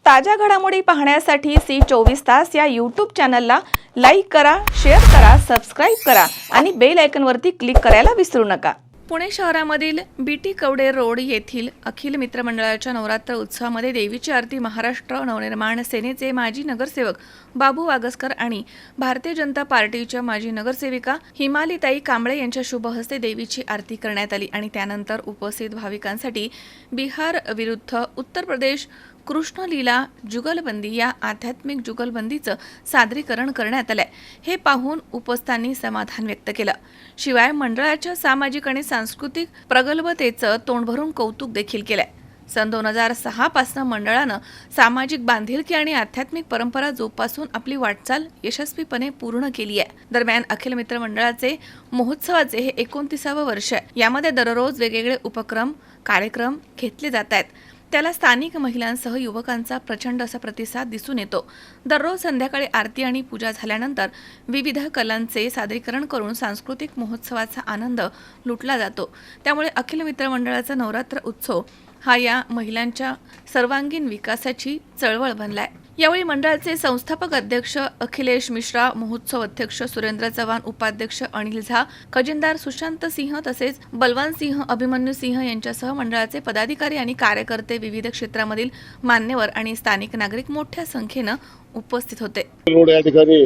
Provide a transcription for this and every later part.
ताज्या घडामोडी पाहण्यासाठी C24 या यूट्यूब चॅनलला लाईक करा, शेअर करा, सबस्क्राईब करा आणि बेल आयकॉनवरती क्लिक करायला विसरू नका। पुणे शहरामधील BT कवडे रोड येथील अखिल मित्र मंडळाच्या नवरात्र उत्सवामध्ये देवीची आरती महाराष्ट्र नवनिर्माण सेनेचे माजी नगरसेवक बाबू वागसकर आणि भारतीय जनता पार्टीच्या माजी नगरसेविका हिमालीताई कांबळे यांच्या शुभ हस्ते देवीची आरती करण्यात आली आणि त्यानंतर उपस्थित भाविकांसाठी बिहार विरुद्ध उत्तर प्रदेश कृष्णलीला जुगलबंदी या आध्यात्मिक जुगलबंदीचं सादरीकरण करण्यात आलंय। हे पाहून उपस्थितांनी समाधान व्यक्त केलं। शिवाय मंडळाच्या सामाजिक आणि सांस्कृतिक प्रगल्भतेचं तोंड भरून कौतुक देखील केलंय। सन 2006 पासून मंडळानं सामाजिक बांधिलकी आणि आध्यात्मिक परंपरा जोपासून आपली वाटचाल यशस्वीपणे पूर्ण केली आहे। दरम्यान अखिल मित्र मंडळाचे महोत्सवाचे हे 29वे वर्ष आहे। यामध्ये दररोज वेगवेगळे उपक्रम कार्यक्रम घेतले जात आहेत। त्याला स्थानिक महिलांसह युवकांचा प्रचंड असा प्रतिसाद दिसून येतो। दररोज संध्याकाळी आरती आणि पूजा झाल्यानंतर विविध कलांचे सादरीकरण करून सांस्कृतिक महोत्सवाचा आनंद लुटला जातो। त्यामुळे अखिल मित्र मंडळाचा नवरात्र उत्सव हा या महिलांच्या सर्वांगीण विकासाची चळवळ बनलाय। यावेळी मंडळाचे संस्थापक अध्यक्ष अखिलेश मिश्रा, महोत्सव अध्यक्ष सुरेंद्र चव्हाण, उपाध्यक्ष अनिल झा, खजिनदार सुशांत सिंह तसेच बलवान सिंह, अभिमन्यू सिंह यांच्यासह मंडळाचे पदाधिकारी आणि कार्यकर्ते, विविध क्षेत्रामधील मान्यवर आणि स्थानिक नागरिक मोठ्या संख्येने उपस्थित होते। या ठिकाणी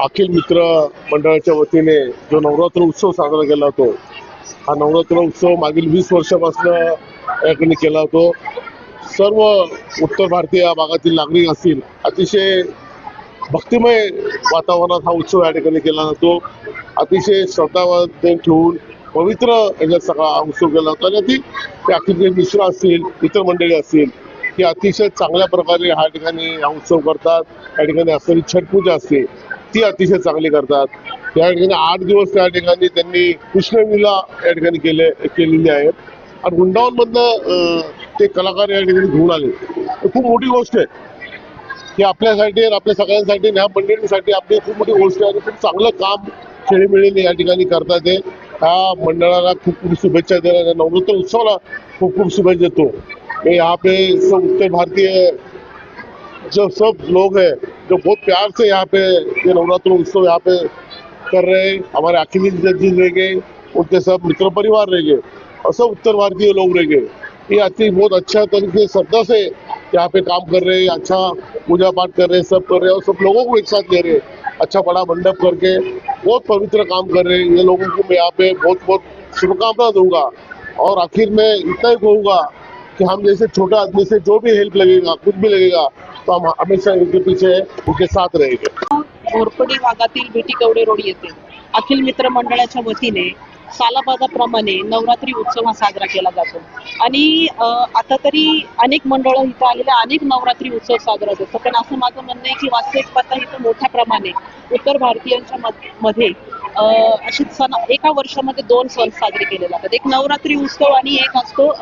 अखिल मित्र मंडळाच्या वतीने जो नवरात्र उत्सव साजरा केला होतो, हा नवरात्र उत्सव मागील 20 वर्षापासून या ठिकाणी केला होतो। सर्व उत्तर भारतीय भागातील नागरिक असतील, अतिशय भक्तिमय वातावरणात हा उत्सव या ठिकाणी केला जातो। अतिशय श्रद्धावान ठेवून पवित्र याच्यात सगळा हा उत्सव केला जातो आणि ते अखिल मिश्रा असतील, इतर मंडळी असतील, की अतिशय चांगल्या प्रकारे हा ठिकाणी हा उत्सव करतात। या ठिकाणी असणारी छठ पूजा असते ती अतिशय चांगली करतात। या ठिकाणी 8 दिवस त्या ठिकाणी त्यांनी कृष्णलीला या ठिकाणी केलेली आहे आणि वृंदावनमधनं ते कलाकार या ठिकाणी घेऊन आले। खूप मोठी गोष्ट आहे की आपल्यासाठी आणि आपल्या सगळ्यांसाठी, ह्या मंडळींसाठी आपली खूप मोठी गोष्ट आहे आणि खूप चांगलं काम खेळीमेळीने या ठिकाणी करतात। ते ह्या मंडळाला खूप खूप शुभेच्छा देणार, नवरात्र उत्सवाला खूप खूप शुभेच्छा देतो। मैं यहाँ पे सब उत्तर भारतीय जो सब लोग हैं जो बहुत प्यार से यहाँ पे ये नवरात्र उत्सव यहाँ पे कर रहे हैं, हमारे अखिल जी रहेंगे, उनके सब मित्र परिवार रहेंगे और सब उत्तर भारतीय लोग रहेंगे। ये अच्छी बहुत अच्छा तरीके से श्रद्धा से यहाँ पे काम कर रहे हैं, अच्छा पूजा पाठ कर रहे हैं, सब कर रहे हैं और सब लोगों को एक साथ ले रहे हैं। अच्छा बड़ा मंडप करके बहुत पवित्र काम कर रहे हैं। ये लोगों को मैं यहाँ पे बहुत बहुत शुभकामना दूंगा और आखिर में इतना ही कहूँगा कि हम जैसे छोटा आदमी से जो भी हेल्प लगेगा, कुछ भी लगेगा, तो हम हमेशा उनके पीछे उनके साथ रहेंगे। घोरपडी भागातील BT कवडे रोड येथे अखिल मित्र मंडळाच्या वतीने सालाबादाप्रमाणे नवरात्री उत्सव हा साजरा केला जातो आणि आता तरी अनेक मंडळं इथं आलेले अनेक नवरात्री उत्सव साजरा होतो। पण असं माझं म्हणणं आहे की वास्तविक पाहता इथं मोठ्या प्रमाणे उत्तर भारतीयांच्या मध्ये असे सण एका वर्षामध्ये 2 सण साजरे केले जातात। एक नवरात्री उत्सव आणि एक असतो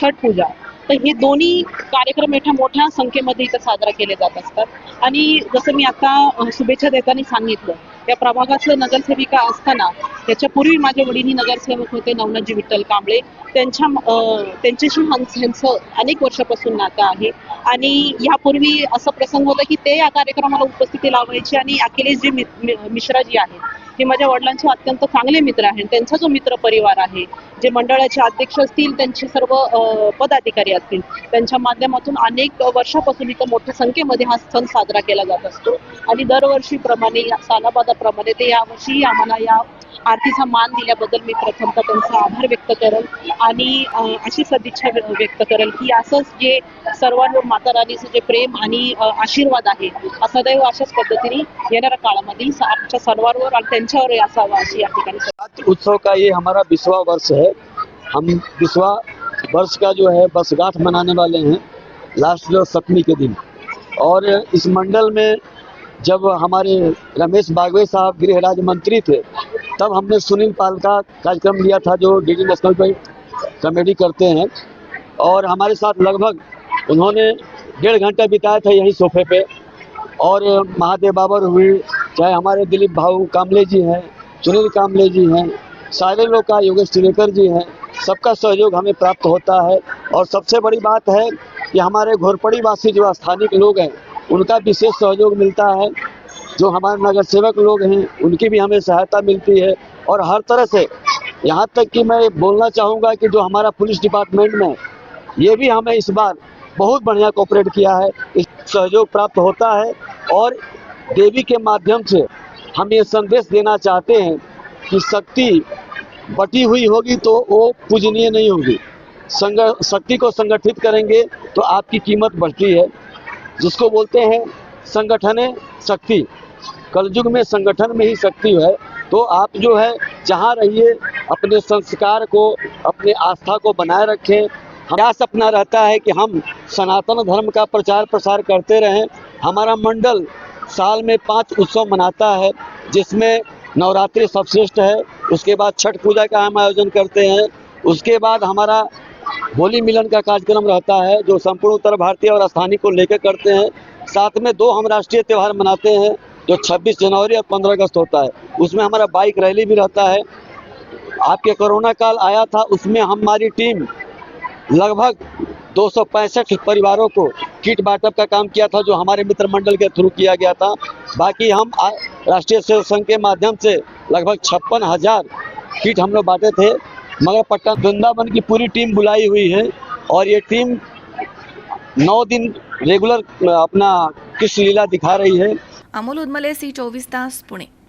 छठ पूजा। तर हे दोन्ही कार्यक्रम मोठ्या संख्येमध्ये इथं साजरा केले जात असतात आणि जसं मी आता शुभेच्छा देताना सांगितलं, या प्रभागाचं नगरसेविका असताना त्याच्यापूर्वी माझे वडील नगरसेवक होते नवनाथजी विठ्ठल कांबळे। त्यांच्याशी ह्यांचं अनेक वर्षापासून नातं आहे आणि यापूर्वी असं प्रसंग होता की ते या कार्यक्रमाला उपस्थिती लावायचे आणि अखिलेशजी मिश्रा जी आहेत हे माझ्या वडिलांचे अत्यंत चांगले मित्र आहेत। त्यांचा जो मित्र परिवार आहे, जे मंडळाचे अध्यक्ष असतील, त्यांचे सर्व पदाधिकारी असतील, त्यांच्या माध्यमातून अनेक वर्षापासून इथं मोठ्या संख्येमध्ये हा सण साजरा केला जात असतो आणि दरवर्षीप्रमाणे सालाबादाप्रमाणे ते यावर्षी आम्हाला या आरतीचा मान दिल्याबद्दल मी प्रथमतः त्यांचा आभार व्यक्त करेल आणि अशी सदिच्छा व्यक्त करेल की असंच जे सर्वांवर माता राणीचं जे प्रेम आणि आशीर्वाद आहे सदैव अशाच पद्धतीने येणाऱ्या काळामध्ये आमच्या सर्वांवर आणि त्यांच्यावर असावा अशी या ठिकाणी। उत्सव का ये हमारा 20वां वर्ष है। हम 20वां वर्ष का जो है वर्षगांठ मनाने वाले हैं लास्ट जो 7वीं के दिन। और इस मंडल में जब हमारे रमेश बागवे साहब गृह राज्य मंत्री थे, तब हमने सुनील पाल का कार्यक्रम लिया था जो DD नेशनल पे कॉमेडी करते हैं और हमारे साथ लगभग उन्होंने 1.5 घंटा बिताया था यही सोफे पे। और महादेव बाबर हुए, चाहे हमारे दिलीप भाऊ कांबले जी हैं, सुनील कांबले जी हैं, सारे लोग का योगेश टिलेकर जी हैं, सबका सहयोग हमें प्राप्त होता है। और सबसे बड़ी बात है कि हमारे घोरपड़ी वासी जो स्थानिक लोग हैं उनका विशेष सहयोग मिलता है। जो हमारे नगर सेवक लोग हैं उनकी भी हमें सहायता मिलती है। और हर तरह से, यहाँ तक कि मैं बोलना चाहूँगा कि जो हमारा पुलिस डिपार्टमेंट में ये भी हमें इस बार बहुत बढ़िया कोऑपरेट किया है, इस सहयोग प्राप्त होता है। और देवी के माध्यम से हम ये संदेश देना चाहते हैं कि शक्ति बटी हुई होगी तो वो पूजनीय नहीं होगी। शक्ति को संगठित करेंगे तो आपकी कीमत बढ़ती है, जिसको बोलते हैं संगठने शक्ति। कलयुग में संगठन में ही शक्ति है। तो आप जो है जहाँ रहिए अपने संस्कार को, अपने आस्था को बनाए रखें। हमारा सपना रहता है कि हम सनातन धर्म का प्रचार प्रसार करते रहें। हमारा मंडल साल में 5 उत्सव मनाता है, जिसमें नवरात्रि सबश्रेष्ठ है। उसके बाद छठ पूजा का हम आयोजन करते हैं। उसके बाद हमारा होली मिलन का कार्यक्रम रहता है, जो संपूर्ण उत्तर भारतीय और स्थानीय को लेकर करते हैं। साथ में 2 हम राष्ट्रीय त्यौहार मनाते हैं, जो 26 जनवरी और 15 अगस्त होता है। उसमें हमारा बाइक रैली भी रहता है। आपके कोरोना काल आया था, उसमें हमारी टीम लगभग 265 परिवारों को किट बांटप का काम किया था, जो हमारे मित्र मंडल के थ्रू किया गया था। बाकी हम राष्ट्रीय सेवक संघ के माध्यम से लगभग 56,000 किट हम लोग बांटे थे। मगर पट्टा वृंदावन की पूरी टीम बुलाई हुई है और ये टीम 9 दिन रेगुलर अपना कृष्ण लीला दिखा रही है। अमोल उदमले, सी 24 तास, पुणे।